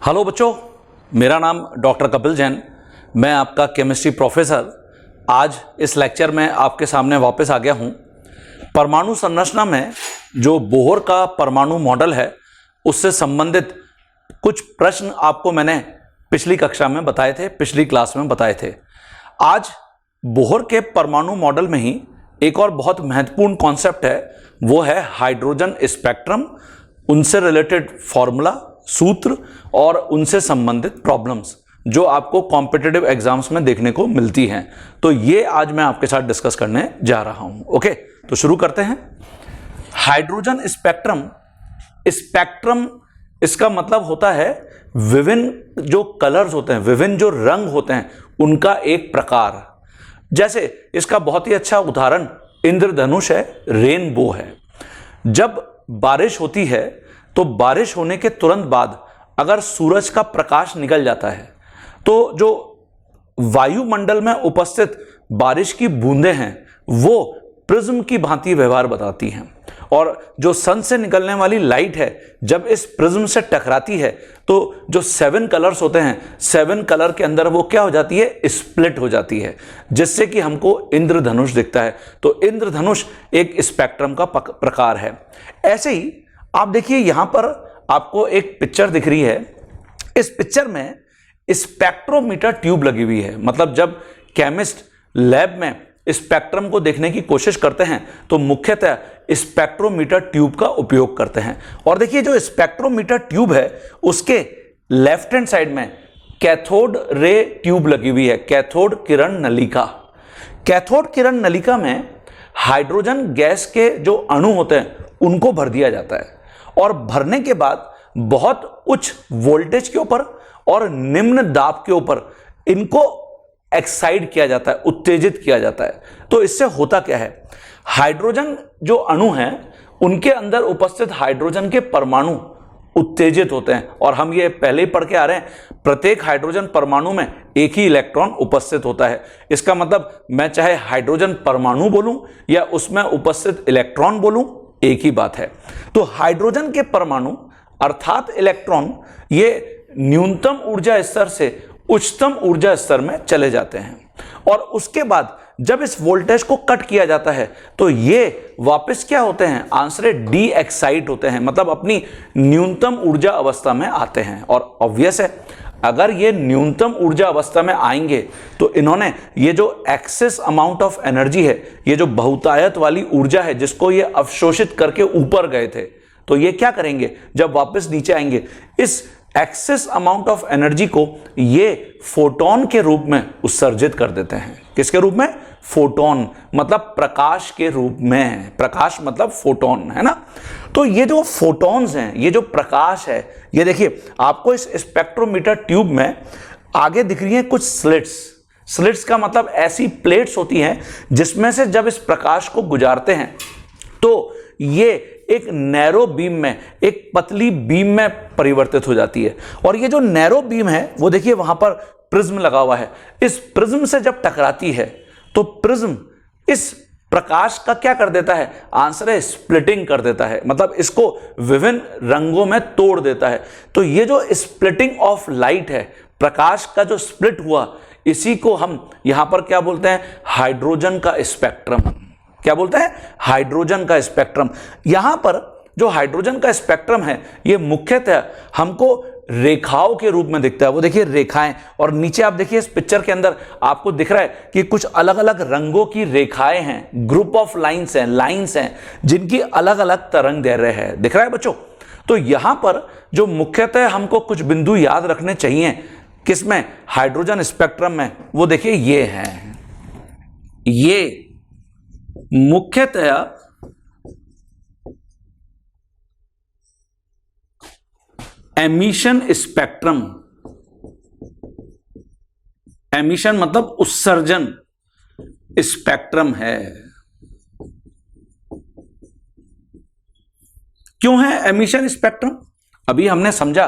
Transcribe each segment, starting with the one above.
Hello बच्चों, मेरा नाम डॉक्टर कपिल जैन। मैं आपका केमिस्ट्री प्रोफेसर आज इस लेक्चर में आपके सामने वापस आ गया हूं। परमाणु संरचना में जो बोहर का परमाणु मॉडल है उससे संबंधित कुछ प्रश्न आपको मैंने पिछली कक्षा में बताए थे, पिछली क्लास में बताए थे। आज बोहर के परमाणु मॉडल में ही एक और बहुत महत्वपूर्ण कॉन्सेप्ट है, वो है हाइड्रोजन स्पेक्ट्रम, उनसे रिलेटेड फॉर्मूला, सूत्र और उनसे संबंधित प्रॉब्लम्स जो आपको कॉम्पिटिटिव एग्जाम्स में देखने को मिलती हैं। तो ये आज मैं आपके साथ डिस्कस करने जा रहा हूं। ओके, तो शुरू करते हैं। हाइड्रोजन स्पेक्ट्रम, स्पेक्ट्रम इसका मतलब होता है विभिन्न जो कलर्स होते हैं, विभिन्न जो रंग होते हैं उनका एक प्रकार। जैसे इसका बहुत ही अच्छा उदाहरण इंद्रधनुष है, रेनबो है। जब बारिश होती है तो बारिश होने के तुरंत बाद अगर सूरज का प्रकाश निकल जाता है तो जो वायुमंडल में उपस्थित बारिश की बूंदें हैं वो प्रिज्म की भांति व्यवहार बताती हैं, और जो सन से निकलने वाली लाइट है जब इस प्रिज्म से टकराती है तो जो 7 कलर्स होते हैं, 7 कलर के अंदर वो क्या हो जाती है, स्प्लिट हो जाती है, जिससे कि हमको इंद्रधनुष दिखता है। तो इंद्रधनुष एक स्पेक्ट्रम का प्रकार है। ऐसे ही आप देखिए, यहां पर आपको एक पिक्चर दिख रही है। इस पिक्चर में स्पेक्ट्रोमीटर ट्यूब लगी हुई है। मतलब जब केमिस्ट लैब में स्पेक्ट्रम को देखने की कोशिश करते हैं तो मुख्यतः स्पेक्ट्रोमीटर ट्यूब का उपयोग करते हैं। और देखिए, जो स्पेक्ट्रोमीटर ट्यूब है उसके लेफ्ट हैंड साइड में कैथोड रे ट्यूब लगी हुई है, कैथोड किरण नलिका। कैथोड किरण नलिका में हाइड्रोजन गैस के जो अणु होते हैं उनको भर दिया जाता है, और भरने के बाद बहुत उच्च वोल्टेज के ऊपर और निम्न दाब के ऊपर इनको एक्साइट किया जाता है, उत्तेजित किया जाता है। तो इससे होता क्या है, हाइड्रोजन जो अणु हैं उनके अंदर उपस्थित हाइड्रोजन के परमाणु उत्तेजित होते हैं, और हम ये पहले ही पढ़ के आ रहे हैं, प्रत्येक हाइड्रोजन परमाणु में एक ही इलेक्ट्रॉन उपस्थित होता है। इसका मतलब मैं चाहे हाइड्रोजन परमाणु बोलूं या उसमें उपस्थित इलेक्ट्रॉन बोलूं, एक ही बात है। तो हाइड्रोजन के परमाणु अर्थात इलेक्ट्रॉन ये न्यूनतम ऊर्जा स्तर से उच्चतम ऊर्जा स्तर में चले जाते हैं, और उसके बाद जब इस वोल्टेज को कट किया जाता है तो ये वापस क्या होते हैं, आंसर डी एक्साइट होते हैं, मतलब अपनी न्यूनतम ऊर्जा अवस्था में आते हैं। और ऑब्वियस है, अगर ये न्यूनतम ऊर्जा अवस्था में आएंगे तो इन्होंने ये जो एक्सेस अमाउंट ऑफ एनर्जी है, ये जो बहुतायत वाली ऊर्जा है जिसको ये अवशोषित करके ऊपर गए थे, तो ये क्या करेंगे, जब वापस नीचे आएंगे इस एक्सेस अमाउंट ऑफ एनर्जी को ये फोटोन के रूप में उत्सर्जित कर देते हैं। किसके रूप में, फोटोन, मतलब प्रकाश के रूप में। प्रकाश मतलब फोटोन, है ना। तो ये जो फोटॉन्स हैं, ये जो प्रकाश है, ये देखिए आपको इस स्पेक्ट्रोमीटर ट्यूब में आगे दिख रही है कुछ स्लिट्स। स्लिट्स का मतलब ऐसी प्लेट्स होती हैं जिसमें से जब इस प्रकाश को गुजारते हैं तो ये एक नैरो बीम में, एक पतली बीम में परिवर्तित हो जाती है। और ये जो नैरो बीम है वो देखिए वहां पर प्रिज्म लगा हुआ है। इस प्रिज्म से जब टकराती है तो प्रिज्म इस प्रकाश का क्या कर देता है, आंसर है स्प्लिटिंग कर देता है, मतलब इसको विभिन्न रंगों में तोड़ देता है। तो ये जो स्प्लिटिंग ऑफ लाइट है, प्रकाश का जो स्प्लिट हुआ, इसी को हम यहां पर क्या बोलते हैं, हाइड्रोजन का स्पेक्ट्रम। क्या बोलते हैं, हाइड्रोजन का स्पेक्ट्रम। यहां पर जो हाइड्रोजन का स्पेक्ट्रम है ये मुख्यतः हमको रेखाओं के रूप में दिखता है। वो देखिए रेखाएं, और नीचे आप देखिए इस पिक्चर के अंदर आपको दिख रहा है कि कुछ अलग अलग रंगों की रेखाएं हैं, ग्रुप ऑफ लाइंस हैं, लाइंस हैं जिनकी अलग अलग तरंग दैर्ध्य है। दिख रहा है बच्चों। तो यहां पर जो मुख्यतः हमको कुछ बिंदु याद रखने चाहिए, किसमें, हाइड्रोजन स्पेक्ट्रम में, वो देखिए ये हैं। ये मुख्यतः एमिशन स्पेक्ट्रम, एमिशन मतलब उत्सर्जन स्पेक्ट्रम है। क्यों है एमिशन स्पेक्ट्रम? अभी हमने समझा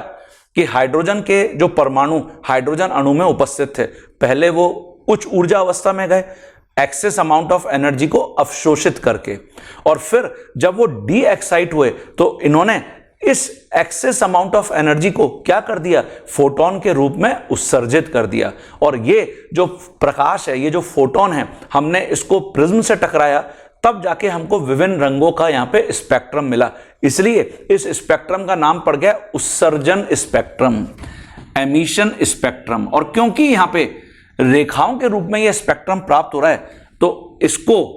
कि हाइड्रोजन के जो परमाणु हाइड्रोजन अणु में उपस्थित थे, पहले वो उच्च ऊर्जा अवस्था में गए, एक्सेस अमाउंट ऑफ एनर्जी को अवशोषित करके, और फिर जब वो डी एक्साइट हुए तो इन्होंने इस एक्सेस अमाउंट ऑफ एनर्जी को क्या कर दिया, फोटोन के रूप में उत्सर्जित कर दिया। और ये जो प्रकाश है, ये जो फोटोन है, हमने इसको प्रिज्म से टकराया, तब जाके हमको विभिन्न रंगों का यहां पे स्पेक्ट्रम मिला। इसलिए इस स्पेक्ट्रम का नाम पड़ गया उत्सर्जन स्पेक्ट्रम, एमिशन स्पेक्ट्रम। और क्योंकि यहां पे रेखाओं के रूप में यह स्पेक्ट्रम प्राप्त हो रहा है, तो इसको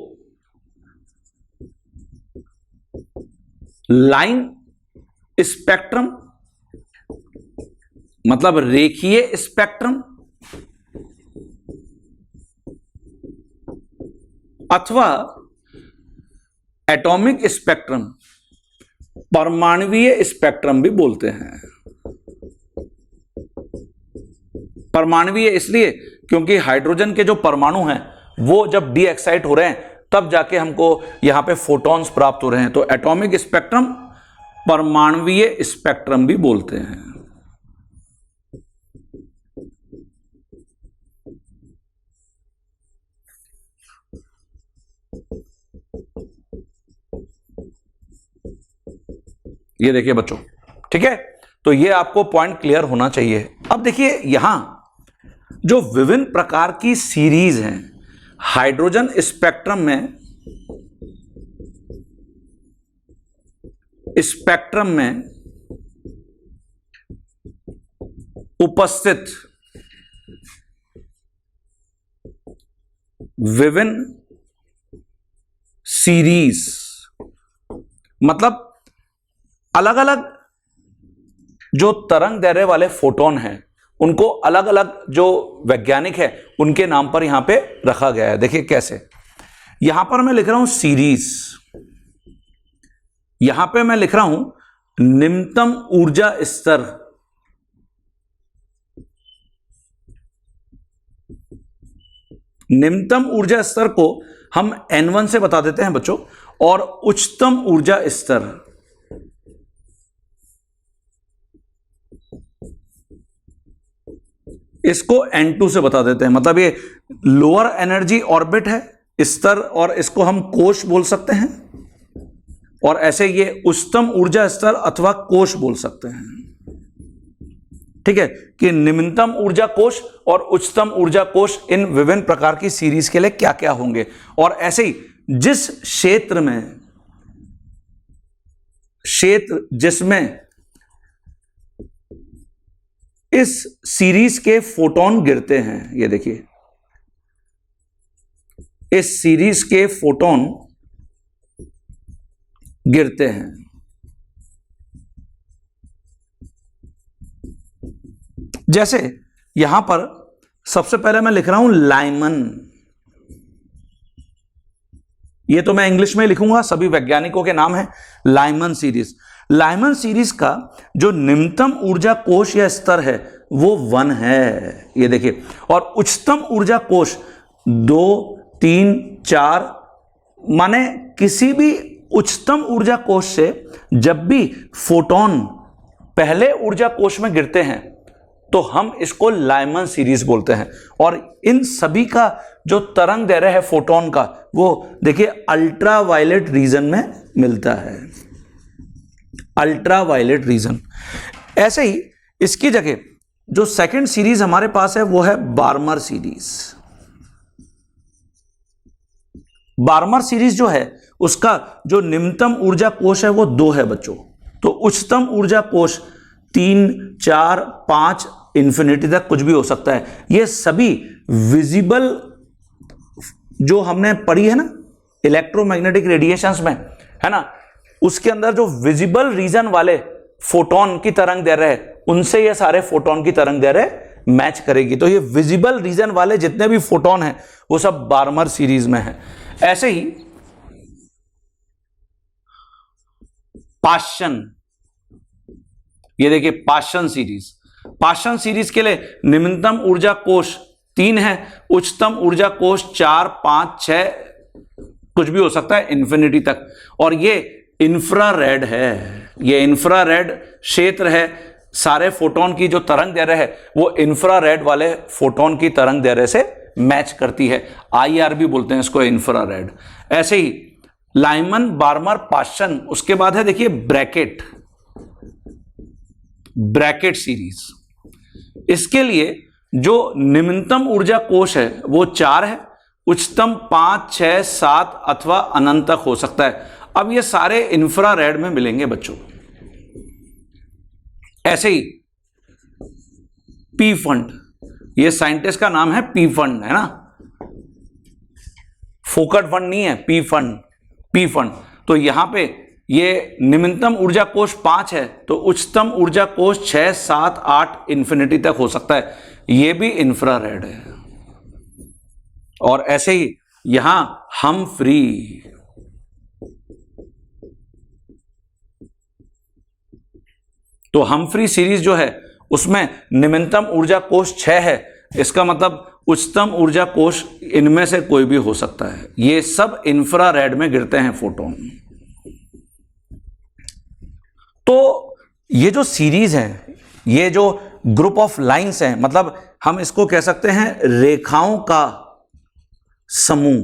लाइन स्पेक्ट्रम, मतलब रेखीय स्पेक्ट्रम, अथवा एटॉमिक स्पेक्ट्रम, परमाणुवीय स्पेक्ट्रम भी बोलते हैं। परमाणुवीय इसलिए क्योंकि हाइड्रोजन के जो परमाणु हैं वो जब डी एक्साइट हो रहे हैं तब जाके हमको यहां पे फोटॉन्स प्राप्त हो रहे हैं, तो एटॉमिक स्पेक्ट्रम, परमाणुवीय स्पेक्ट्रम भी बोलते हैं। ये देखिए बच्चों, ठीक है, तो ये आपको पॉइंट क्लियर होना चाहिए। अब देखिए यहां जो विभिन्न प्रकार की सीरीज हैं हाइड्रोजन स्पेक्ट्रम में उपस्थित विभिन्न सीरीज, मतलब अलग अलग जो तरंग दैर्ध्य वाले फोटोन हैं उनको अलग अलग जो वैज्ञानिक है उनके नाम पर यहां पे रखा गया है। देखिए कैसे, यहां पर मैं लिख रहा हूं सीरीज, यहां पे मैं लिख रहा हूं निम्नतम ऊर्जा स्तर, निम्नतम ऊर्जा स्तर को हम N1 से बता देते हैं बच्चों, और उच्चतम ऊर्जा स्तर इसको N2 से बता देते हैं। मतलब ये लोअर एनर्जी ऑर्बिट है स्तर, और इसको हम कोश बोल सकते हैं, और ऐसे ये उच्चतम ऊर्जा स्तर अथवा कोश बोल सकते हैं। ठीक है, कि निम्नतम ऊर्जा कोश और उच्चतम ऊर्जा कोश इन विभिन्न प्रकार की सीरीज के लिए क्या क्या होंगे। और ऐसे ही जिस क्षेत्र जिसमें इस सीरीज के फोटोन गिरते हैं, ये देखिए इस सीरीज के फोटोन गिरते हैं, जैसे यहां पर सबसे पहले मैं लिख रहा हूं लाइमन, ये तो मैं इंग्लिश में लिखूंगा, सभी वैज्ञानिकों के नाम है लाइमन सीरीज। लाइमन सीरीज का जो निम्नतम ऊर्जा कोश या स्तर है वो 1 है, ये देखिए, और उच्चतम ऊर्जा कोश 2, 3, 4, माने किसी भी उच्चतम ऊर्जा कोश से जब भी फोटोन पहले ऊर्जा कोश में गिरते हैं तो हम इसको लाइमन सीरीज बोलते हैं। और इन सभी का जो तरंग दैर्ध्य है फोटोन का वो देखिए अल्ट्रावायलेट रीजन में मिलता है, अल्ट्रावायलेट रीजन। ऐसे ही इसकी जगह जो सेकंड सीरीज हमारे पास है वो है बार्मर सीरीज। बार्मर सीरीज जो है उसका जो निम्नतम ऊर्जा कोश है वो 2 है बच्चों, तो उच्चतम ऊर्जा कोश 3, 4, 5 इंफिनिटी तक कुछ भी हो सकता है। ये सभी विजिबल जो हमने पढ़ी है ना इलेक्ट्रोमैग्नेटिक रेडिएशंस में, है ना, उसके अंदर जो विजिबल रीजन वाले फोटोन की तरंग दैर्ध्य है उनसे ये सारे फोटोन की तरंग दैर्ध्य मैच करेगी। तो ये विजिबल रीजन वाले जितने भी फोटोन हैं वो सब बार्मर सीरीज में है। ऐसे ही पाशन, ये देखिए पाशन सीरीज, पाशन सीरीज के लिए निम्नतम ऊर्जा कोश 3 है, उच्चतम ऊर्जा कोश 4, 5, 6 कुछ भी हो सकता है इंफिनिटी तक। और ये इंफ्रारेड है, ये इंफ्रारेड क्षेत्र है, सारे फोटोन की जो तरंग दैर्ध्य है वो इंफ्रारेड वाले फोटोन की तरंग दैर्ध्य से मैच करती है, IR भी बोलते हैं इसको, इंफ्रारेड। ऐसे ही लाइमन, बार्मर, पाशन, उसके बाद है देखिए ब्रैकेट। Brackett series. इसके लिए जो निम्नतम ऊर्जा कोश है वो 4 है, उच्चतम 5, 6, 7 अथवा अनंत तक हो सकता है। अब ये सारे इंफ्रारेड में मिलेंगे बच्चों। ऐसे ही पी फंड, ये साइंटिस्ट का नाम है पी फंड, है ना, फोकट फंड नहीं है, पी फंड, पी फंड। तो यहां पे ये निम्नतम ऊर्जा कोश 5 है, तो उच्चतम ऊर्जा कोश 6, 7, 8 इंफिनिटी तक हो सकता है। ये भी इंफ्रारेड है। और ऐसे ही यहां हमफ्री, तो हमफ्री सीरीज जो है उसमें निम्नतम ऊर्जा कोश 6 है, इसका मतलब उच्चतम ऊर्जा कोश इनमें से कोई भी हो सकता है। ये सब इंफ्रारेड में गिरते हैं फोटोन। तो ये जो सीरीज है, ये जो ग्रुप ऑफ लाइंस हैं, मतलब हम इसको कह सकते हैं रेखाओं का समूह,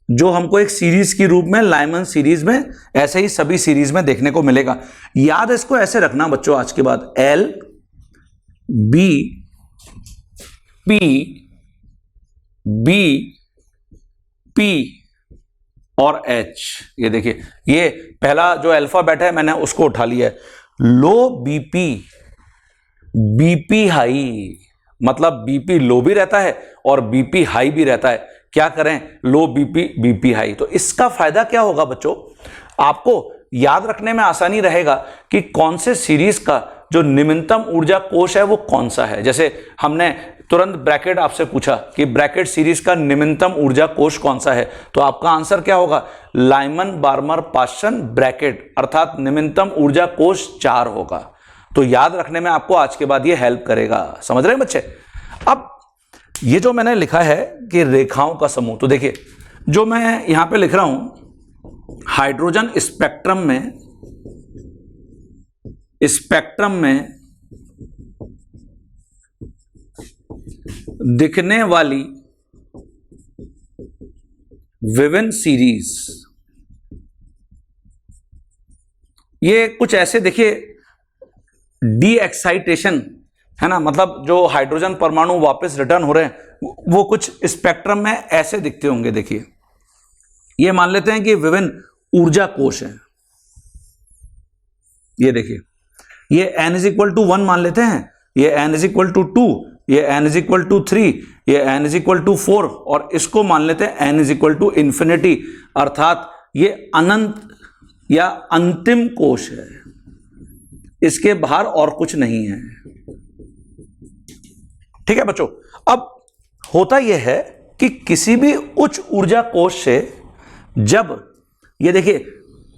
जो हमको एक सीरीज के रूप में लाइमन सीरीज में, ऐसे ही सभी सीरीज में देखने को मिलेगा। याद इसको ऐसे रखना बच्चों आज के बाद, L B P B P और एच। ये देखिए, ये पहला जो अल्फाबेट है मैंने उसको उठा लिया है। लो बीपी, बीपी हाई, मतलब बीपी लो भी रहता है और बीपी हाई भी रहता है। क्या करें, लो बीपी, बीपी हाई। तो इसका फायदा क्या होगा बच्चों, आपको याद रखने में आसानी रहेगा कि कौन से सीरीज का जो निम्नतम ऊर्जा कोश है वो कौन सा है। जैसे हमने तुरंत ब्रैकेट आपसे पूछा कि ब्रैकेट सीरीज का निम्नतम ऊर्जा कोश कौन सा है, तो आपका आंसर क्या होगा, लाइमन बार्मर पास्चन ब्रैकेट, अर्थात निम्नतम ऊर्जा कोश 4 होगा। तो याद रखने में आपको आज के बाद ये हेल्प करेगा। समझ रहे हैं बच्चे। अब ये जो मैंने लिखा है कि रेखाओं का समूह, तो देखिए जो मैं यहां पे लिख रहा हूं, हाइड्रोजन स्पेक्ट्रम में दिखने वाली विभिन्न सीरीज, ये कुछ ऐसे देखिए डी एक्साइटेशन है ना, मतलब जो हाइड्रोजन परमाणु वापस रिटर्न हो रहे हैं वो कुछ स्पेक्ट्रम में ऐसे दिखते होंगे। देखिए ये मान लेते हैं कि विभिन्न ऊर्जा कोश हैं। ये देखिए, ये n = 1 मान लेते हैं, ये n = 2, ये n = 3, ये n = 4 और इसको मान लेते हैं n = इंफिनिटी, अर्थात ये अनंत या अंतिम कोश है, इसके बाहर और कुछ नहीं है। ठीक है बच्चों। अब होता यह है कि किसी भी उच्च ऊर्जा कोश से जब ये देखिए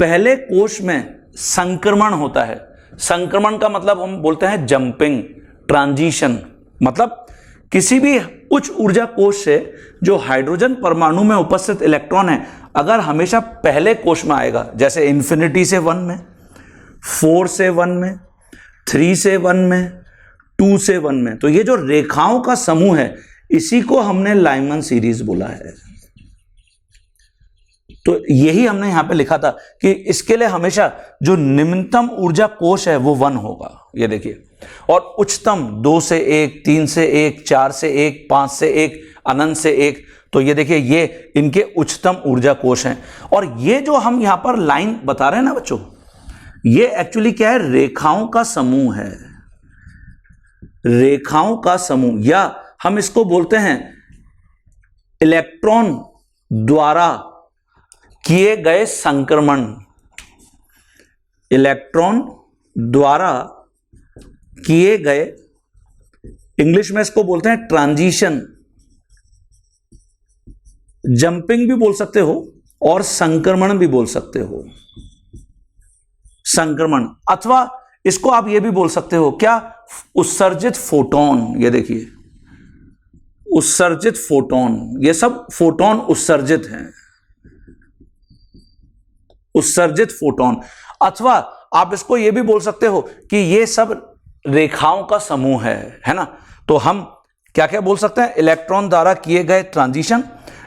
पहले कोश में संक्रमण होता है, संक्रमण का मतलब हम बोलते हैं जंपिंग, ट्रांजिशन, मतलब किसी भी उच्च ऊर्जा कोश से जो हाइड्रोजन परमाणु में उपस्थित इलेक्ट्रॉन है अगर हमेशा पहले कोश में आएगा, जैसे इंफिनिटी से 1 में, 4 से 1 में, 3 से 1 में, 2 से 1 में, तो ये जो रेखाओं का समूह है इसी को हमने लाइमन सीरीज बोला है। तो यही हमने यहां पे लिखा था कि इसके लिए हमेशा जो निम्नतम ऊर्जा कोश है वो 1 होगा। ये देखिए, और उच्चतम 2 से 1, 3 से 1, 4 से 1, 5 से 1, अनंत से 1। तो ये देखिए ये इनके उच्चतम ऊर्जा कोश हैं। और ये जो हम यहां पर लाइन बता रहे हैं ना बच्चों, ये एक्चुअली क्या है, रेखाओं का समूह है, रेखाओं का समूह, या हम इसको बोलते हैं इलेक्ट्रॉन द्वारा किए गए संक्रमण, इलेक्ट्रॉन द्वारा किए गए, इंग्लिश में इसको बोलते हैं ट्रांजिशन, जंपिंग भी बोल सकते हो और संक्रमण भी बोल सकते हो, संक्रमण, अथवा इसको आप ये भी बोल सकते हो क्या, उत्सर्जित फोटोन। ये देखिए उत्सर्जित फोटोन, ये सब फोटोन उत्सर्जित हैं, उत्सर्जित फोटोन। अथवा आप इसको ये भी बोल सकते हो कि ये सब रेखाओं का समूह है ना। तो हम क्या क्या बोल सकते हैं, इलेक्ट्रॉन द्वारा किए गए ट्रांजिशन,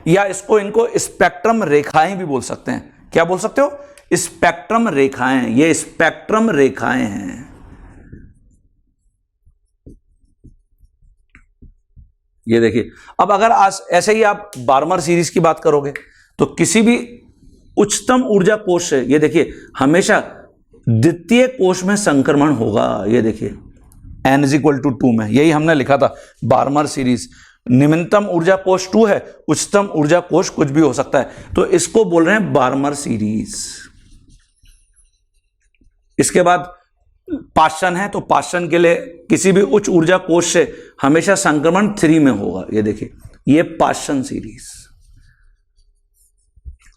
या इसको इनको स्पेक्ट्रम रेखाएं भी बोल सकते हैं। क्या बोल सकते हो, स्पेक्ट्रम रेखाएं, ये स्पेक्ट्रम रेखाएं हैं। ये देखिए, अब अगर आज ऐसे ही आप बार्मर सीरीज की बात करोगे तो किसी भी उच्चतम ऊर्जा कोश से, ये देखिए, हमेशा द्वितीय कोश में संक्रमण होगा। ये देखिए n=2 में, यही हमने लिखा था बार्मर सीरीज। निम्नतम ऊर्जा कोश 2 है, उच्चतम ऊर्जा कोश कुछ भी हो सकता है, तो इसको बोल रहे हैं बार्मर सीरीज। इसके बाद पाषाण है, तो पाषाण के लिए किसी भी उच्च ऊर्जा कोश से हमेशा संक्रमण 3 में होगा। ये देखिए, ये पाषाण सीरीज।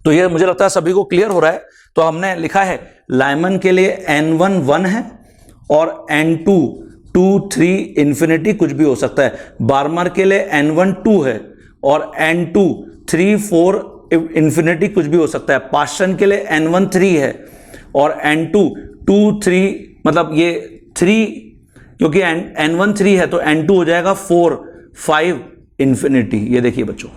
तो ये मुझे लगता है सभी को क्लियर हो रहा है। तो हमने लिखा है लाइमन के लिए n1 1 है और n2 2 3 इंफिनिटी कुछ भी हो सकता है। बार्मर के लिए n1 2 है और n2 3 4 इंफिनिटी कुछ भी हो सकता है। पाषाण के लिए n1 3 है और n2 2 3, मतलब ये 3, क्योंकि n1 3 है तो n2 हो जाएगा 4 5 इंफिनिटी। ये देखिए बच्चों,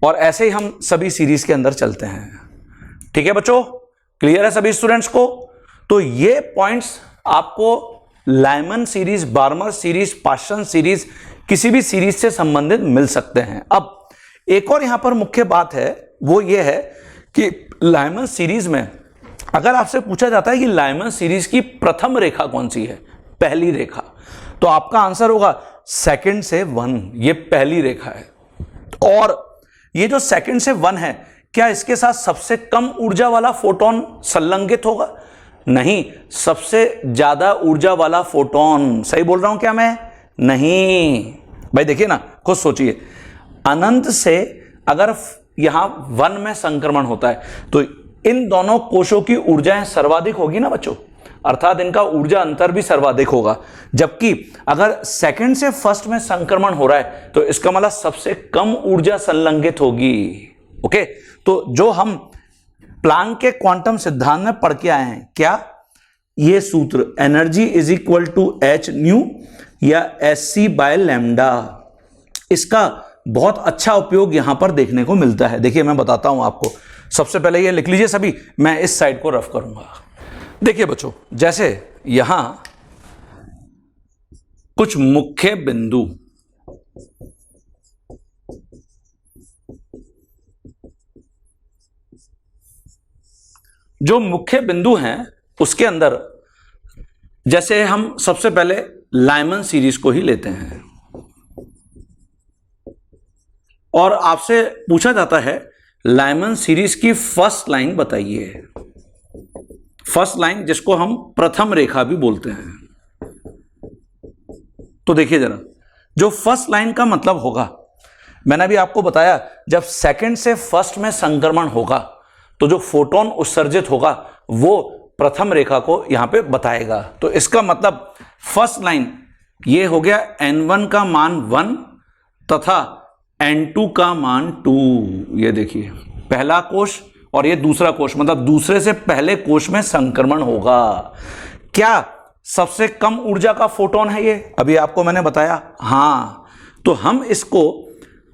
और ऐसे ही हम सभी सीरीज के अंदर चलते हैं। ठीक है बच्चों, क्लियर है सभी स्टूडेंट्स को? तो ये पॉइंट्स आपको लाइमन सीरीज, बार्मर सीरीज, पाषाण सीरीज, किसी भी सीरीज से संबंधित मिल सकते हैं। अब एक और यहां पर मुख्य बात है, वो ये है कि लाइमन सीरीज में अगर आपसे पूछा जाता है कि लाइमन सीरीज की प्रथम रेखा कौन सी है, पहली रेखा, तो आपका आंसर होगा 2 से 1, ये पहली रेखा है। और ये जो 2 से 1 है, क्या इसके साथ सबसे कम ऊर्जा वाला फोटोन संलग्नित होगा? नहीं, सबसे ज्यादा ऊर्जा वाला फोटोन। सही बोल रहा हूं क्या मैं? नहीं भाई, देखिए ना, खुद सोचिए, अनंत से अगर यहां 1 में संक्रमण होता है तो इन दोनों कोशों की ऊर्जाएं सर्वाधिक होगी ना बच्चों, अर्थात इनका ऊर्जा अंतर भी सर्वाधिक होगा। जबकि अगर 2 से 1 में संक्रमण हो रहा है तो इसका मतलब सबसे कम ऊर्जा संलग्नित होगी। ओके, तो जो हम प्लांक के क्वांटम सिद्धांत में पढ़ के आए हैं, क्या ये सूत्र energy is equal to h nu या sc/λ, इसका बहुत अच्छा उपयोग यहां पर देखने को मिलता है। देखिए मैं बताता हूं आपको, सबसे पहले ये लिख लीजिए सभी, मैं इस साइड को रफ करूंगा। देखिए बच्चों, जैसे यहां कुछ मुख्य बिंदु, जो मुख्य बिंदु हैं उसके अंदर, जैसे हम सबसे पहले लाइमन सीरीज को ही लेते हैं और आपसे पूछा जाता है लाइमन सीरीज की फर्स्ट लाइन बताइए। फर्स्ट लाइन, जिसको हम प्रथम रेखा भी बोलते हैं। तो देखिए जरा, जो फर्स्ट लाइन का मतलब होगा, मैंने अभी आपको बताया, जब 2 से 1 में संक्रमण होगा तो जो फोटोन उत्सर्जित होगा वो प्रथम रेखा को यहां पे बताएगा। तो इसका मतलब फर्स्ट लाइन ये हो गया n1 का मान 1 तथा n2 का मान 2। ये देखिए, पहला कोश और ये दूसरा कोश, मतलब दूसरे से पहले कोश में संक्रमण होगा। क्या सबसे कम ऊर्जा का फोटोन है ये? अभी आपको मैंने बताया हां, तो हम इसको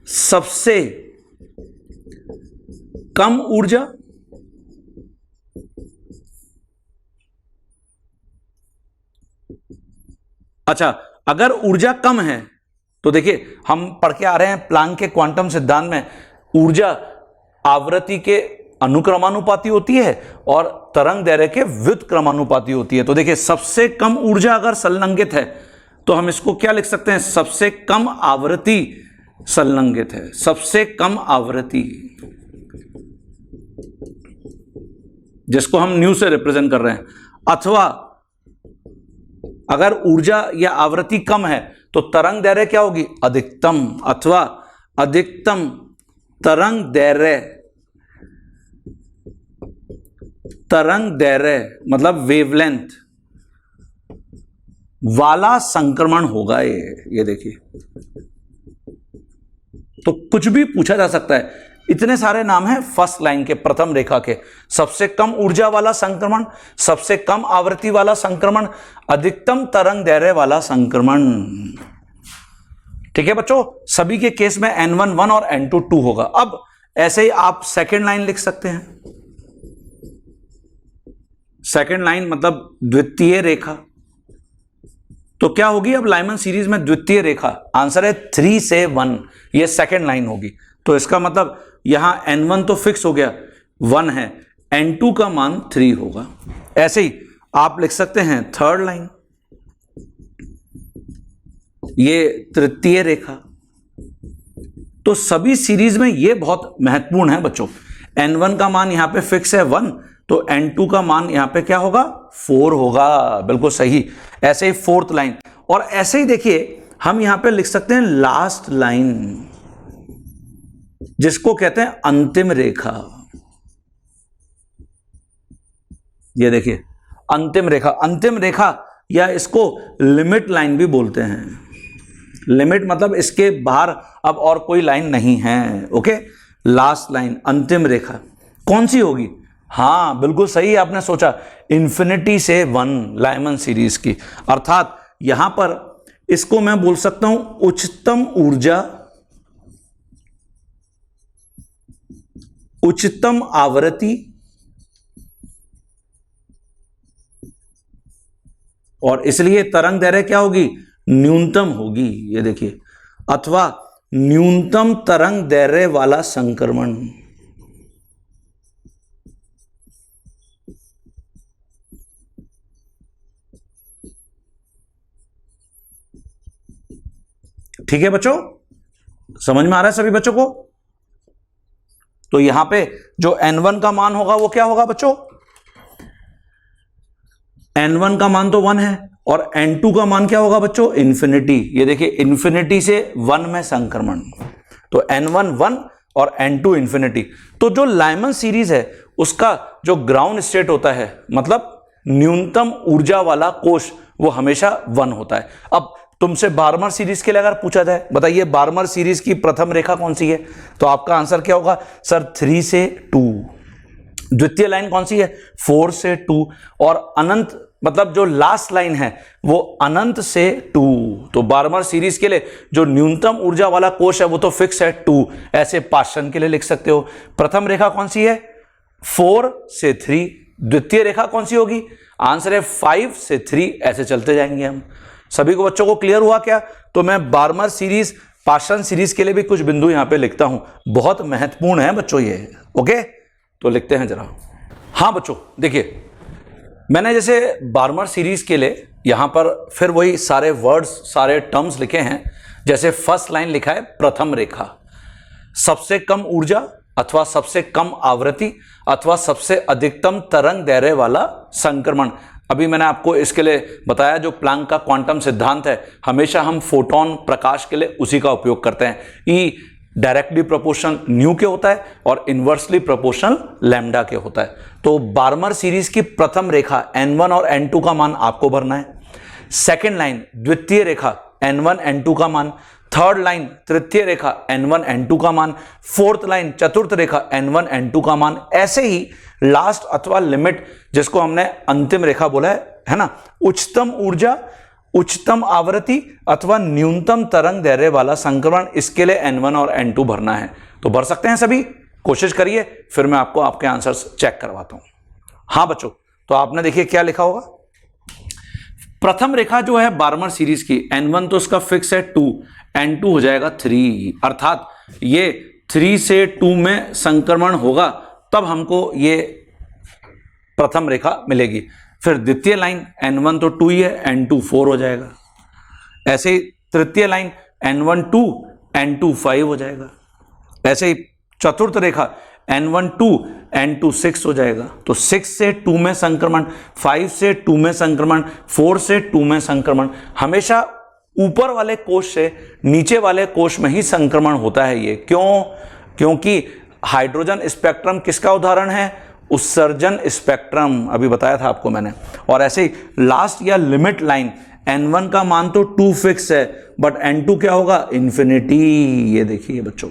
सबसे कम ऊर्जा अच्छा, अगर ऊर्जा कम है तो देखिए, हम पढ़ के आ रहे हैं प्लांक के क्वांटम सिद्धांत में, ऊर्जा आवृत्ति के अनुक्रमानुपाती होती है और तरंग दैर्घ्य के व्युत्क्रमानुपाती होती है। तो देखिए, सबसे कम ऊर्जा अगर संलग्नित है तो हम इसको क्या लिख सकते हैं? सबसे कम आवृत्ति संलग्नित है, सबसे कम आवृत्ति, जिसको हम न्यू से रिप्रेजेंट कर रहे हैं। अथवा अगर ऊर्जा या आवृत्ति कम है तो तरंग दैर्घ्य क्या होगी? अधिकतम, अथवा अधिकतम तरंग दैर्घ्य, तरंग दैर्घ्य मतलब वेवलेंथ वाला संक्रमण होगा ये देखिए। तो कुछ भी पूछा जा सकता है, इतने सारे नाम हैं फर्स्ट लाइन के, प्रथम रेखा के। सबसे कम ऊर्जा वाला संक्रमण, सबसे कम आवृत्ति वाला संक्रमण, अधिकतम तरंग दैर्घ्य वाला संक्रमण। ठीक है बच्चों, सभी के केस में n1 1 और n2 2 होगा। अब ऐसे ही आप सेकेंड लाइन लिख सकते हैं। सेकेंड लाइन मतलब द्वितीय रेखा, तो क्या होगी अब लाइमन सीरीज में द्वितीय रेखा? आंसर है 3 से 1, ये सेकेंड लाइन होगी। तो इसका मतलब यहां n1 तो फिक्स हो गया 1 है, n2 का मान 3 होगा। ऐसे ही आप लिख सकते हैं थर्ड लाइन, ये तृतीय रेखा। तो सभी सीरीज में ये बहुत महत्वपूर्ण है बच्चों। n1 का मान यहां पे फिक्स है 1, तो n2 का मान यहां पे क्या होगा? 4 होगा। बिल्कुल सही। ऐसे ही फोर्थ लाइन, और ऐसे ही देखिए हम यहां पे लिख सकते हैं लास्ट लाइन, जिसको कहते हैं अंतिम रेखा। ये देखिए अंतिम रेखा, अंतिम रेखा या इसको लिमिट लाइन भी बोलते हैं। लिमिट मतलब इसके बाहर अब और कोई लाइन नहीं है। ओके, लास्ट लाइन, अंतिम रेखा कौन सी होगी? हाँ बिल्कुल सही आपने सोचा, इंफिनिटी से 1 लाइमन सीरीज की। अर्थात यहां पर इसको मैं बोल सकता हूं उच्चतम ऊर्जा, उच्चतम आवृत्ति और इसलिए तरंग दैर्घ्य क्या होगी? न्यूनतम होगी। ये देखिए, अथवा न्यूनतम तरंग दैर्घ्य वाला संक्रमण। ठीक है बच्चों, समझ में आ रहा है सभी बच्चों को? तो यहां पे जो n1 का मान होगा वो क्या होगा बच्चों? n1 का मान तो 1 है, और n2 का मान क्या होगा बच्चों? इंफिनिटी। ये देखिए इंफिनिटी से 1 में संक्रमण, तो n1 1 और n2 इंफिनिटी। तो जो लाइमन सीरीज है उसका जो ग्राउंड स्टेट होता है, मतलब न्यूनतम ऊर्जा वाला कोश, वो हमेशा 1 होता है। अब तुमसे बार्मर सीरीज के लिए अगर पूछा जाए, बताइए बार्मर सीरीज की प्रथम रेखा कौन सी है, तो आपका आंसर क्या होगा? सर 3 से 2। द्वितीय लाइन कौन सी है? 4 से 2। और अनंत मतलब जो लास्ट लाइन है वो अनंत से 2। तो बार्मर सीरीज के लिए जो न्यूनतम ऊर्जा वाला कोश है वो तो फिक्स है 2। ऐसे पाषाण के लिए लिख सकते हो। प्रथम रेखा कौन सी है? 4 से 3। द्वितीय रेखा कौन सी होगी? आंसर है 5 से 3। ऐसे चलते जाएंगे हम। सभी को बच्चों को क्लियर हुआ क्या? तो मैं बार्मर सीरीज, पाषाण सीरीज के लिए भी कुछ बिंदु यहां पे लिखता हूं, बहुत महत्वपूर्ण है बच्चों ये। ओके, तो लिखते हैं जरा। हाँ बच्चों देखिए, मैंने जैसे बार्मर सीरीज के लिए यहां पर फिर वही सारे वर्ड्स, सारे टर्म्स लिखे हैं। जैसे फर्स्ट लाइन लिखा है प्रथम रेखा, सबसे कम ऊर्जा अथवा सबसे कम आवृत्ति अथवा सबसे अधिकतम तरंग दैर्घ्य वाला संक्रमण। अभी मैंने आपको इसके लिए बताया, जो प्लैंक का क्वांटम सिद्धांत है, हमेशा हम फोटोन प्रकाश के लिए उसी का उपयोग करते हैं। ई डायरेक्टली प्रोपोर्शनल न्यू के होता है और इनवर्सली प्रोपोर्शनल लैम्डा के होता है। तो बार्मर सीरीज की प्रथम रेखा n1 और n2 का मान आपको भरना है। सेकेंड लाइन द्वितीय रेखा n1 n2 का मान। थर्ड लाइन तृतीय रेखा n1 n2 का मान। फोर्थ लाइन चतुर्थ रेखा n1 n2 का मान। ऐसे ही लास्ट अथवा लिमिट, जिसको हमने अंतिम रेखा बोला है ना, उच्चतम ऊर्जा, उच्चतम आवृत्ति अथवा न्यूनतम तरंग दैर्घ्य वाला संक्रमण, इसके लिए n1 और n2 भरना है। तो भर सकते हैं सभी, कोशिश करिए, फिर मैं आपको आपके आंसर्स चेक करवाता हूं। हाँ बच्चों, तो आपने देखिए क्या लिखा होगा। प्रथम रेखा जो है बार्मर सीरीज की, n1 तो उसका फिक्स है 2, n2 हो जाएगा 3, अर्थात ये 3 से 2 में संक्रमण होगा, तब हमको ये प्रथम रेखा मिलेगी। फिर द्वितीय लाइन n1 तो 2 ही है, n2 4 हो जाएगा। ऐसे ही तृतीय लाइन n1 2, n2 5 हो जाएगा। ऐसे ही चतुर्थ रेखा n1 2, n2 6 हो जाएगा। तो 6 से 2 में संक्रमण, 5 से 2 में संक्रमण, 4 से 2 में संक्रमण। हमेशा ऊपर वाले कोश से नीचे वाले कोश में ही संक्रमण होता है ये। क्यों? क्योंकि हाइड्रोजन स्पेक्ट्रम किसका उदाहरण है? उत्सर्जन स्पेक्ट्रम, अभी बताया था आपको मैंने। और ऐसे ही लास्ट या लिमिट लाइन n1 का मान तो 2 फिक्स है, बट n2 क्या होगा? इंफिनिटी। ये देखिए बच्चों,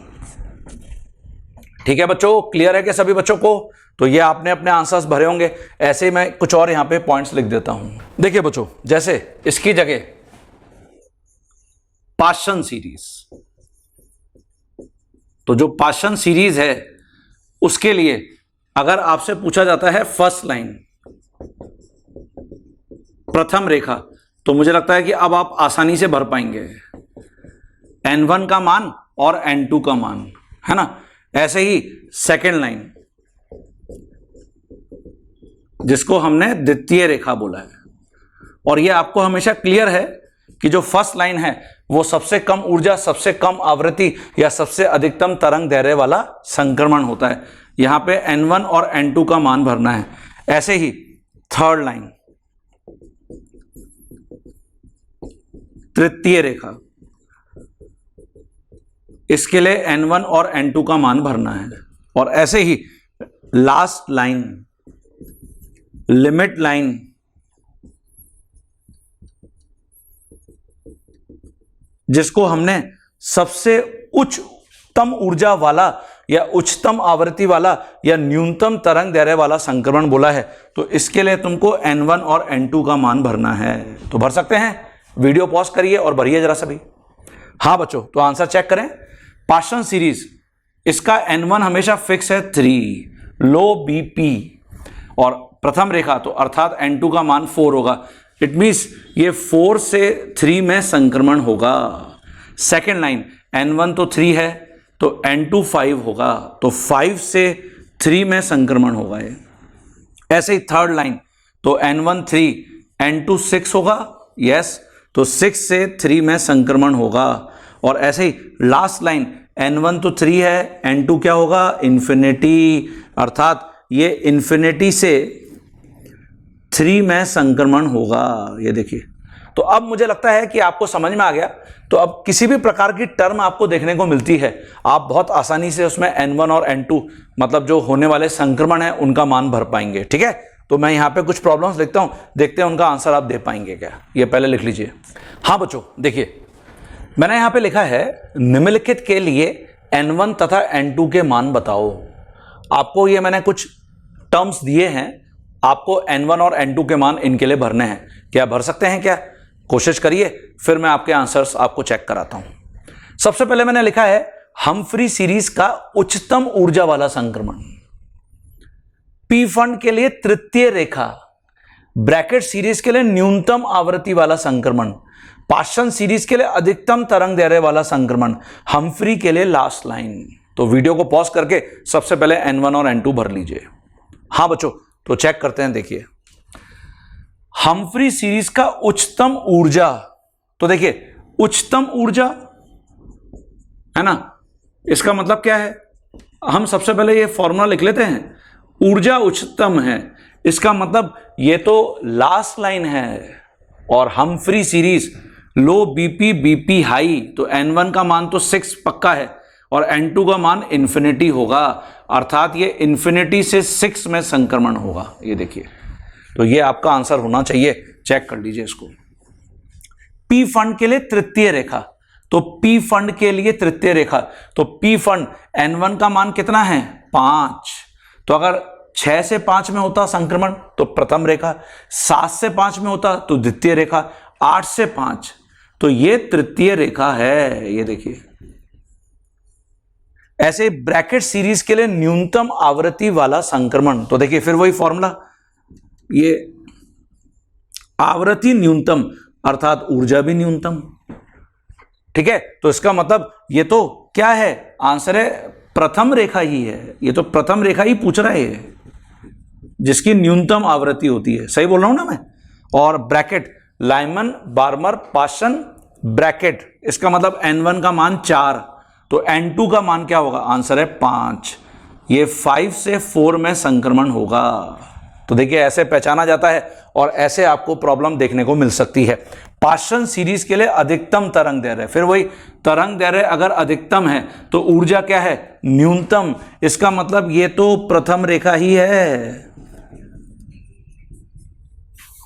ठीक है बच्चों, क्लियर है क्या सभी बच्चों को? तो ये आपने अपने आंसर्स भरे होंगे। ऐसे मैं कुछ और यहां पे पॉइंट्स लिख देता हूं। देखिए बच्चों, जैसे इसकी जगह पाषाण सीरीज, तो जो पाषाण सीरीज है उसके लिए अगर आपसे पूछा जाता है फर्स्ट लाइन, प्रथम रेखा, तो मुझे लगता है कि अब आप आसानी से भर पाएंगे n1 का मान और n2 का मान, है ना। ऐसे ही सेकेंड लाइन, जिसको हमने द्वितीय रेखा बोला है, और यह आपको हमेशा क्लियर है कि जो फर्स्ट लाइन है वो सबसे कम ऊर्जा, सबसे कम आवृत्ति या सबसे अधिकतम तरंग दैर्घ्य वाला संक्रमण होता है। यहां पे n1 और n2 का मान भरना है। ऐसे ही थर्ड लाइन, तृतीय रेखा, इसके लिए n1 और n2 का मान भरना है। और ऐसे ही लास्ट लाइन, लिमिट लाइन, जिसको हमने सबसे उच्चतम ऊर्जा वाला या उच्चतम आवृत्ति वाला या न्यूनतम तरंग दैर्घ्य वाला संक्रमण बोला है, तो इसके लिए तुमको n1 और n2 का मान भरना है। तो भर सकते हैं, वीडियो पॉज करिए और भरिए जरा सभी। हाँ बच्चों, तो आंसर चेक करें। पाशन सीरीज, इसका n1 हमेशा फिक्स है 3, लो BP, और प्रथम रेखा तो अर्थात n2 का मान 4 होगा। इट मीन्स ये 4 से 3 में संक्रमण होगा। सेकेंड लाइन, n1 तो 3 है तो n2 5 होगा, तो 5 से 3 में संक्रमण होगा ये। ऐसे ही थर्ड लाइन, तो n1 3, n2 6 होगा, यस, तो 6 से 3 में संक्रमण होगा। और ऐसे ही लास्ट लाइन, n1 तो 3 है, n2 क्या होगा, इन्फिनिटी, अर्थात ये इन्फिनिटी से 3 में संक्रमण होगा। ये देखिए, तो अब मुझे लगता है कि आपको समझ में आ गया। तो अब किसी भी प्रकार की टर्म आपको देखने को मिलती है, आप बहुत आसानी से उसमें n1 और n2 मतलब जो होने वाले संक्रमण है उनका मान भर पाएंगे। ठीक है, तो मैं यहाँ पे कुछ प्रॉब्लम्स लिखता हूँ, देखते हैं उनका आंसर आप दे पाएंगे क्या। ये पहले लिख लीजिए। हाँ बच्चों देखिए, मैंने यहाँ पे लिखा है निम्नलिखित के लिए n1 तथा n2 के मान बताओ। आपको ये मैंने कुछ टर्म्स दिए हैं, आपको n1 और n2 के मान इनके लिए भरने हैं। क्या भर सकते हैं क्या? कोशिश करिए, फिर मैं आपके आंसर्स आपको चेक कराता हूं। सबसे पहले मैंने लिखा है हम्फ्री सीरीज का उच्चतम ऊर्जा वाला संक्रमण, पी फंड के लिए तृतीय रेखा, ब्रैकेट सीरीज के लिए न्यूनतम आवृत्ति वाला संक्रमण, पाशन सीरीज के लिए अधिकतम तरंग दैर्घ्य वाला संक्रमण, हम्फ्री के लिए लास्ट लाइन। तो वीडियो को पॉज करके सबसे पहले n1 और n2 भर लीजिए। हाँ बच्चों, तो चेक करते हैं। देखिए, हम्फ्री सीरीज का उच्चतम ऊर्जा, तो देखिए उच्चतम ऊर्जा है ना, इसका मतलब क्या है, हम सबसे पहले ये फॉर्मूला लिख लेते हैं। ऊर्जा उच्चतम है, इसका मतलब ये तो लास्ट लाइन है, और हम्फ्री सीरीज लो बीपी हाई, तो n1 का मान तो 6 पक्का है और n2 का मान इन्फिनिटी होगा, अर्थात ये इन्फिनिटी से 6 में संक्रमण होगा। ये देखिए, तो ये आपका आंसर होना चाहिए। चेक कर लीजिए इसको। पी फंड के लिए तृतीय रेखा, तो पी फंड के लिए तृतीय रेखा, तो पी फंड n1 का मान कितना है, 5। तो अगर 6 से 5 में होता संक्रमण तो प्रथम रेखा, 7 से 5 में होता तो द्वितीय रेखा, 8 से 5 तो ये तृतीय रेखा है। ये देखिए, ऐसे ब्रैकेट सीरीज के लिए न्यूनतम आवृत्ति वाला संक्रमण, तो देखिए फिर वही फॉर्मूला, ये आवृत्ति न्यूनतम अर्थात ऊर्जा भी न्यूनतम। ठीक है, तो इसका मतलब ये तो क्या है, आंसर है प्रथम रेखा ही है। ये तो प्रथम रेखा ही पूछ रहा है जिसकी न्यूनतम आवृत्ति होती है। सही बोल रहा हूं ना मैं? और bracket Lyman Barmer Paschen bracket, इसका मतलब n1 का मान 4, तो n2 का मान क्या होगा, आंसर है 5। ये 5 से 4 में संक्रमण होगा। तो देखिए, ऐसे पहचाना जाता है और ऐसे आपको प्रॉब्लम देखने को मिल सकती है। पाशन सीरीज के लिए अधिकतम तरंग दैर्घ्य, फिर वही तरंग दैर्घ्य अगर अधिकतम है तो ऊर्जा क्या है, न्यूनतम, इसका मतलब ये तो प्रथम रेखा ही है।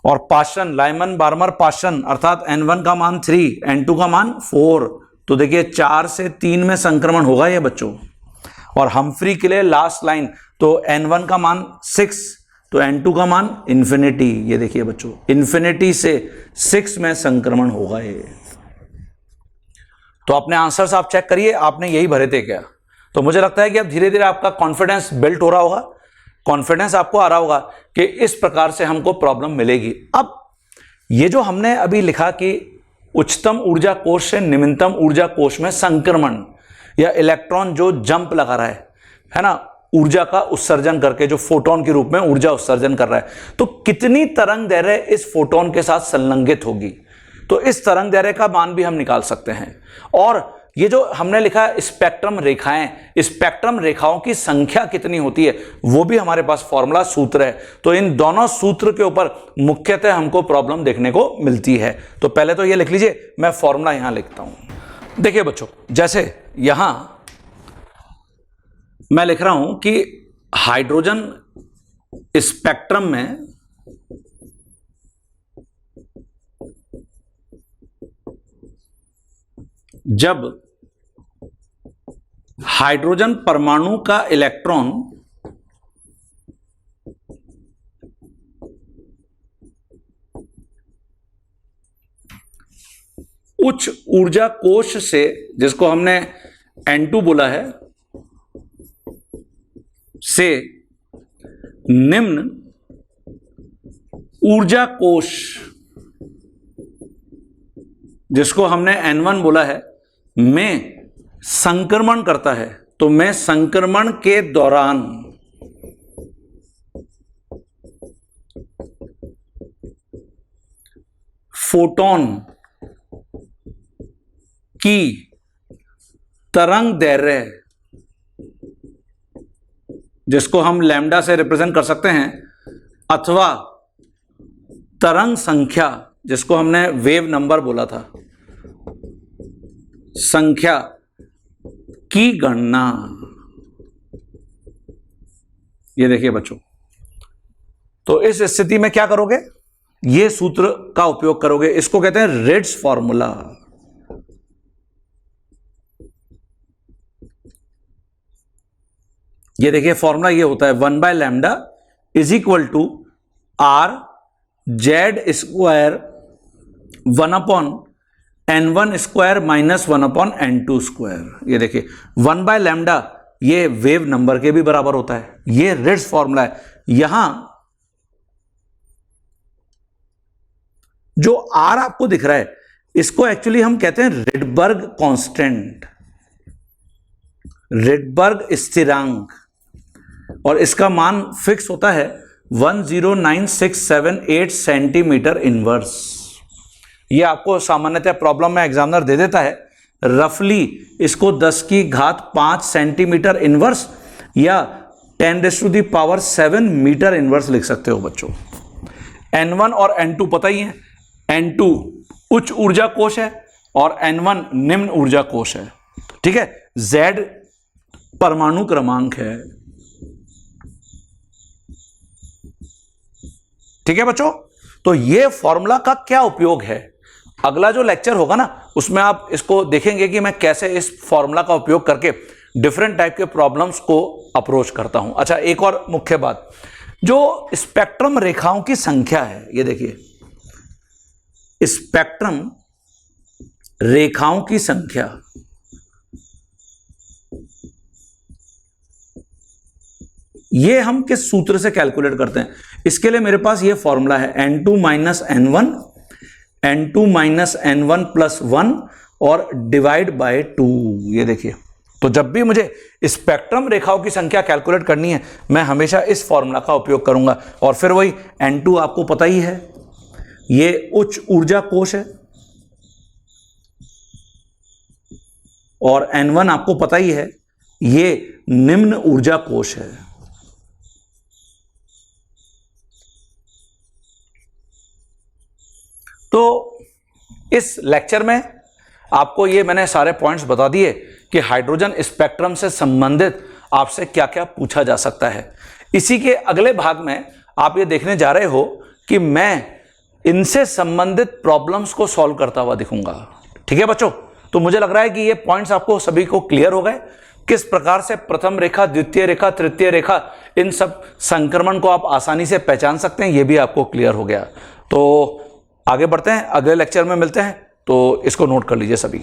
और पाशन लाइमन बार्मर पाशन अर्थात n1 का मान 3, n2 का मान 4, तो देखिए 4 से 3 में संक्रमण होगा ये बच्चों। और हम्फ्री के लिए लास्ट लाइन, तो n1 का मान 6, तो n2 का मान इन्फिनिटी। ये देखिए बच्चों, इन्फिनिटी से 6 में संक्रमण होगा ये। तो अपने आंसर्स आप चेक करिए, आपने यही भरे थे क्या? तो मुझे लगता है कि अब धीरे धीरे आपका कॉन्फिडेंस बिल्ट हो रहा होगा, कॉन्फिडेंस आपको आ रहा होगा कि इस प्रकार से हमको प्रॉब्लम मिलेगी। अब ये जो हमने अभी लिखा कि उच्चतम ऊर्जा कोश से निम्नतम ऊर्जा कोश में संक्रमण या इलेक्ट्रॉन जो जंप लगा रहा है ना, ऊर्जा का उत्सर्जन करके जो फोटोन के रूप में ऊर्जा उत्सर्जन कर रहा है, तो कितनी तरंग दैर्घ्य इस फोटोन के साथ संलग्नित होगी, तो इस तरंग दैर्घ्य का मान भी हम निकाल सकते हैं। और ये जो हमने लिखा है स्पेक्ट्रम रेखाएं, स्पेक्ट्रम रेखाओं की संख्या कितनी होती है वो भी हमारे पास फॉर्मूला सूत्र है। तो इन दोनों सूत्र के ऊपर मुख्यतः हमको प्रॉब्लम देखने को मिलती है। तो पहले तो ये लिख लीजिए, मैं फॉर्मूला यहां लिखता हूं। देखिए बच्चों, जैसे यहां मैं लिख रहा हूं कि हाइड्रोजन स्पेक्ट्रम में जब हाइड्रोजन परमाणु का इलेक्ट्रॉन उच्च ऊर्जा कोश से, जिसको हमने N2 बोला है, से निम्न ऊर्जा कोश, जिसको हमने N1 बोला है, में संक्रमण करता है, तो मैं संक्रमण के दौरान फोटोन की तरंग दैर्घ्य, जिसको हम लैम्डा से रिप्रेजेंट कर सकते हैं, अथवा तरंग संख्या, जिसको हमने वेव नंबर बोला था, संख्या की गणना। ये देखिए बच्चों, तो इस स्थिति में क्या करोगे, ये सूत्र का उपयोग करोगे, इसको कहते हैं रिट्ज फॉर्मूला। ये देखिए फॉर्मूला ये होता है 1/λ is equal to R Z square 1/N1 square minus 1/N2 square. ये देखिए 1/λ ये वेव नंबर के भी बराबर होता है, ये रिट्ज फॉर्मूला है। यहां जो आर आपको दिख रहा है, इसको एक्चुअली हम कहते हैं रिडबर्ग कांस्टेंट, रिडबर्ग स्थिरांक, और इसका मान फिक्स होता है 109678 सेंटीमीटर इनवर्स। ये आपको सामान्यतः प्रॉब्लम में एग्जामिनर दे देता है, रफली इसको 10⁵ सेंटीमीटर इनवर्स या 10⁻⁷ मीटर इनवर्स लिख सकते हो बच्चों। N1 और N2 पता ही है, N2 उच्च ऊर्जा कोश है और N1 निम्न ऊर्जा कोश है, ठीक है। Z परमाणु क्रमांक है, ठीक है बच्चों। तो ये फॉर्मूला का क्या उपयोग है, अगला जो लेक्चर होगा ना उसमें आप इसको देखेंगे कि मैं कैसे इस फॉर्मूला का उपयोग करके डिफरेंट टाइप के प्रॉब्लम्स को अप्रोच करता हूं। अच्छा, एक और मुख्य बात, जो स्पेक्ट्रम रेखाओं की संख्या है, ये देखिए स्पेक्ट्रम रेखाओं की संख्या, ये हम किस सूत्र से कैलकुलेट करते हैं, इसके लिए मेरे पास ये फॉर्मूला है N2 minus N1, N2 minus N1 plus 1 और डिवाइड बाय 2। ये देखिए, तो जब भी मुझे स्पेक्ट्रम रेखाओं की संख्या कैलकुलेट करनी है, मैं हमेशा इस फॉर्मूला का उपयोग करूंगा। और फिर वही N2 आपको पता ही है, ये उच्च ऊर्जा कोश है, और N1 आपको पता ही है, ये निम्न ऊर्जा कोश है। तो इस लेक्चर में आपको ये मैंने सारे पॉइंट्स बता दिए कि हाइड्रोजन स्पेक्ट्रम से संबंधित आपसे क्या क्या पूछा जा सकता है। इसी के अगले भाग में आप ये देखने जा रहे हो कि मैं इनसे संबंधित प्रॉब्लम्स को सॉल्व करता हुआ दिखूंगा, ठीक है बच्चों। तो मुझे लग रहा है कि ये पॉइंट्स आपको सभी को क्लियर हो गए, किस प्रकार से प्रथम रेखा, द्वितीय रेखा, तृतीय रेखा, इन सब संक्रमण को आप आसानी से पहचान सकते हैं, ये भी आपको क्लियर हो गया। तो आगे बढ़ते हैं, अगले लेक्चर में मिलते हैं, तो इसको नोट कर लीजिए सभी।